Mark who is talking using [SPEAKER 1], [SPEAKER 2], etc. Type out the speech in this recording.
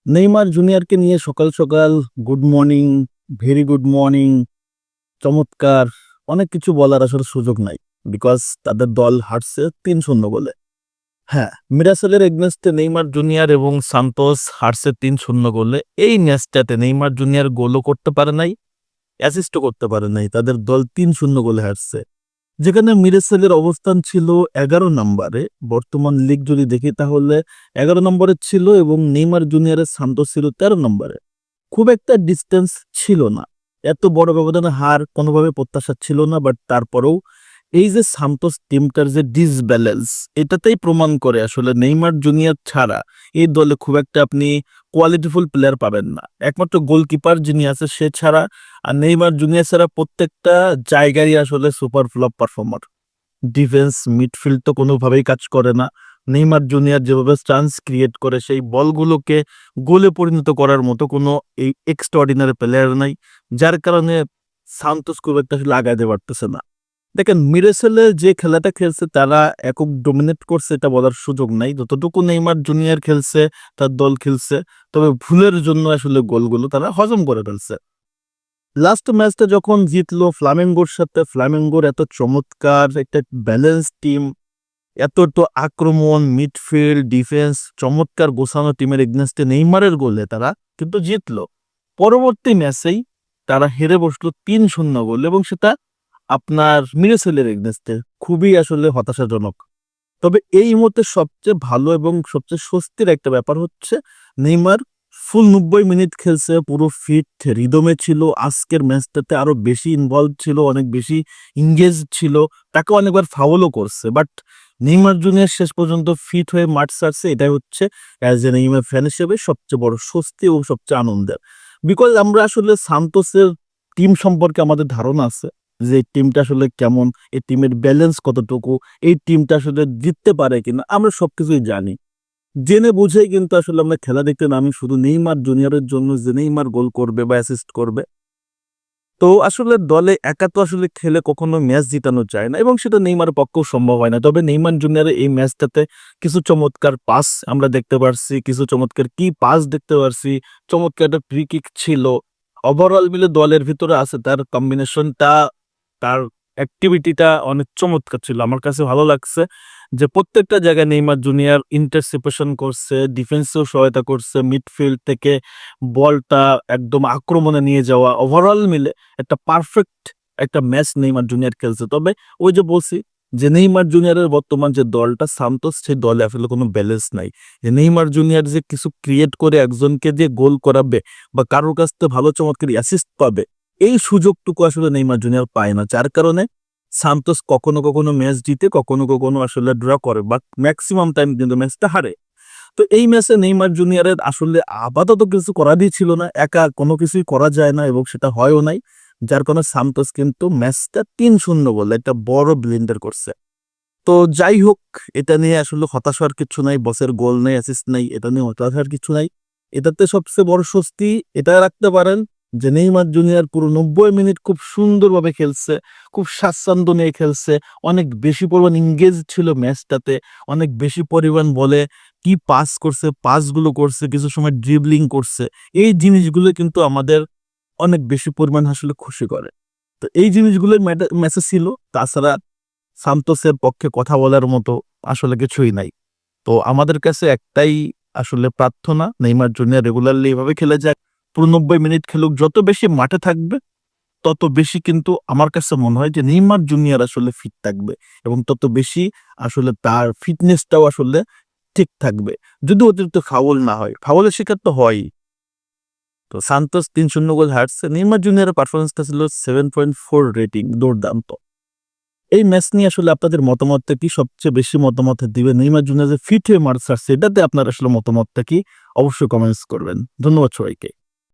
[SPEAKER 1] Neymar জুনিয়রকে নিয়ে সকাল সকাল good morning, very good morning, চমৎকার অনেক কিছু বলার আসলে সুযোগ নাই। বিকজ তাদের দল হারছে ৩-০ গোলে। হ্যাঁ, মিরাসেলের এগনেস্টে নেইমার জুনিয়র এবং সান্তোস হারছে ৩-০ গোলে। এই ম্যাচটাতে নেইমার জুনিয়র গোলও করতে পারে নাই, অ্যাসিস্টও করতে পারে নাই। তাদের দল ৩-০ গোলে হারছে। যেখানে মিরাসেলের অবস্থান ছিল ১১ নম্বরে, বর্তমান লিগ যদি দেখি তাহলে ১১ নম্বরে ছিল এবং নেইমার জুনিয়রের সান্তোস ছিল ১৩ নম্বরে। খুব একটা ডিস্টেন্স ছিল না। এত বড় ব্যবধানে হার কোনোভাবে প্রত্যাশা ছিল না, বাট তারপরেও এই যে সান্তোস টিমটার যে ডিসব্যালেন্স, এটাতেই প্রমাণ করে আসলে নেইমার জুনিয়র ছাড়া এই দলে খুব একটা আপনি কোয়ালিটিফুল প্লেয়ার পাবেন না। একমাত্র গোলকিপার যিনি আছে সে ছাড়া, আর নেইমার জুনিয়র ছাড়া প্রত্যেকটা জায়গায় আসলে super flop performer. Defence, midfield তো কোনোভাবেই কাজ করে না। নেইমার জুনিয়র যেভাবে চান্স ক্রিয়েট করে সেই বলগুলোকে গোলে পরিণত করার মতো কোনো এই এক্সট্রাঅর্ডিনারি প্লেয়ার নাই, যার কারণে সান্তোস খুব একটা আসলে আগাইতে পারতেছে না। দেখেন, মিরেসেলে যে খেলাটা খেলছে তারা একক ডমিনেট করছে এটা বলার সুযোগ নাই। যতটুকু নেইমার জুনিয়র খেলছে, তার দল খেলছে, তবে ভুলের জন্য আসলে গোলগুলো তারা হজম করে ফেলছে। লাস্ট ম্যাচটা যখন জিতলো ফ্লামেঙ্গোর সাথে, ফ্লামেঙ্গোর এত চমৎকার একটা ব্যালেন্স টিম, এত তো আক্রমণ, মিডফিল্ড, ডিফেন্স, চমৎকার গোছানো টিমের এগনেস্টে নেইমারের গোলে তারা কিন্তু জিতলো। পরবর্তী ম্যাচেই তারা হেরে বসলো ৩-০ গোল, এবং সেটা আপনার মিরেসেলের এগনেস্টে। খুবই আসলে হতাশাজনক। তবে এই মুহূর্তে সবচেয়ে ভালো এবং সবচেয়ে স্বস্তির একটা ব্যাপার হচ্ছে নেইমার ফুল ৯০ মিনিট খেলছে, পুরো ফিট রিদমে ছিল। আজকের ম্যাচটাতে আরো বেশি ইনভলভ ছিল, অনেক বেশি ইংগেজ ছিল। তাকে অনেকবার ফাউলও করছে, বাট নেইমার জুনিয়র শেষ পর্যন্ত ফিট হয়ে মাঠ ছাড়ছে। এটাই হচ্ছে অ্যাজ এ নেইমার ফ্যান হিসেবে সবচেয়ে বড় স্বস্তি এবং সবচেয়ে আনন্দের। বিকজ আমরা আসলে সান্তোসের টিম সম্পর্কে আমাদের ধারণা আছে যে এই টিমটা আসলে কেমন, এই টিমের ব্যালেন্স কতটুকু, এই টিমটা আসলে জিততে পারে কিনা, আমরা সবকিছুই জানি। জেনে বুঝেই কিন্তু আসলে আমরা খেলা দেখতে নামি শুধু নেইমার জুনিয়রের জন্য, যে নেইমার গোল করবে বা অ্যাসিস্ট করবে। তো আসলে দলে একা তো আসলে খেলে কখনো ম্যাচ জিতানো যায় না, এবং সেটা নেইমারের পক্ষেও সম্ভব হয় না। তবে নেইমার জুনিয়রের এই ম্যাচটাতে কিছু চমৎকার পাস আমরা দেখতে পারছি, কিছু চমৎকার কি পাস দেখতে পারছি, চমৎকার একটা ফ্রি কিক ছিল। ওভারঅল মিলে দলের ভিতরে আছে তার কম্বিনেশনটা, তার অ্যাক্টিভিটিটা অনেক চমৎকার ছিল। আমার কাছে ভালো লাগছে যে প্রত্যেকটা জায়গায় নেইমার জুনিয়র ইন্টারসেপশন করছে, ডিফেন্সেও সহায়তা করছে, মিডফিল্ড থেকে বলটা একদম আক্রমণে নিয়ে যাওয়া। ওভারঅল মিলে একটা পারফেক্ট একটা ম্যাচ নেইমার জুনিয়র খেলছে। তবে ওই যে বলছি যে নেইমার জুনিয়রের বর্তমান যে দলটা সান্তোস, সেই দলে আসলে কোনো ব্যালেন্স নাই। যে নেইমার জুনিয়র যে কিছু ক্রিয়েট করে একজনকে দিয়ে গোল করাবে বা কারোর কাছ থেকে ভালো চমৎকার অ্যাসিস্ট পাবে, এই সুযোগটুকু আসলে নেইমার জুনিয়র পায় না। যার কারণে সান্তোস কখনো কখনো ম্যাচ জিতে, কখনো কখনো আসলে ড্র করে, বাট ম্যাক্সিমাম টাইম কিন্তু ম্যাচটা হারে। তো এই ম্যাচে নেইমার জুনিয়রের আসলে আপাতত কিছু করারই ছিল না, একা কোনো কিছুই করা যায় না এবং সেটা হয়ও নাই। যার কারণে সান্তোস কিন্তু ম্যাচটা ৩-০ বলে একটা বড় ব্লেন্ডার করছে। তো যাই হোক, এটা নিয়ে আসলে হতাশ হওয়ার কিছু নাই। বসের গোল নেই, অ্যাসিস্ট নাই, এটা নিয়ে হতাশ হওয়ার কিছু নাই। এটাতে সবচেয়ে বড় স্বস্তি এটা রাখতে পারেন যে নেইমার জুনিয়র পুরো ৯০ মিনিট খুব সুন্দরভাবে খেলছে, খুব স্বাচ্ছন্দ্য নিয়ে খেলছে, অনেক বেশি পরিমাণ ইংগেজ ছিল ম্যাচটাতে, অনেক বেশি পরিমাণ বলে কি পাস করছে, পাসগুলো করছে, কিছু সময় ড্রিবলিং করছে। এই জিনিসগুলো কিন্তু আমাদের অনেক বেশি পরিমাণ আসলে খুশি করে। তো এই জিনিসগুলো ম্যাচে ছিল। তাছাড়া সান্তোসের পক্ষে কথা বলার মতো আসলে কিছুই নাই। তো আমাদের কাছে একটাই আসলে প্রার্থনা, নেইমার জুনিয়র রেগুলারলি এভাবে খেলে যাক, পুরো ৯০ মিনিট খেলুক। যত বেশি মাঠে থাকবে তত বেশি কিন্তু আমার কাছে মনে হয় যে নেইমার জুনিয়র আসলে ফিট থাকবে, এবং তত বেশি আসলে তার ফিটনেসটাও আসলে ঠিক থাকবে, যদি অতিরিক্ত ফাউল না হয়। ফাউলের শিকার তো হয়ই। তো সান্তোস ৩-০ গোল হারছে। নেইমার জুনিয়রের পারফরমেন্সটা ছিল 7.4 রেটিং, দুর্দান্ত। এই ম্যাচ নিয়ে আসলে আপনাদের মতামতটা কি? সবচেয়ে বেশি মতামত দিবেন নেইমার জুনিয়র যে ফিট হয়ে মাঠ ছাড়ছে, এটাতে আপনার আসলে মতামতটা কি? অবশ্যই কমেন্টস করবেন। ধন্যবাদ সবাইকে।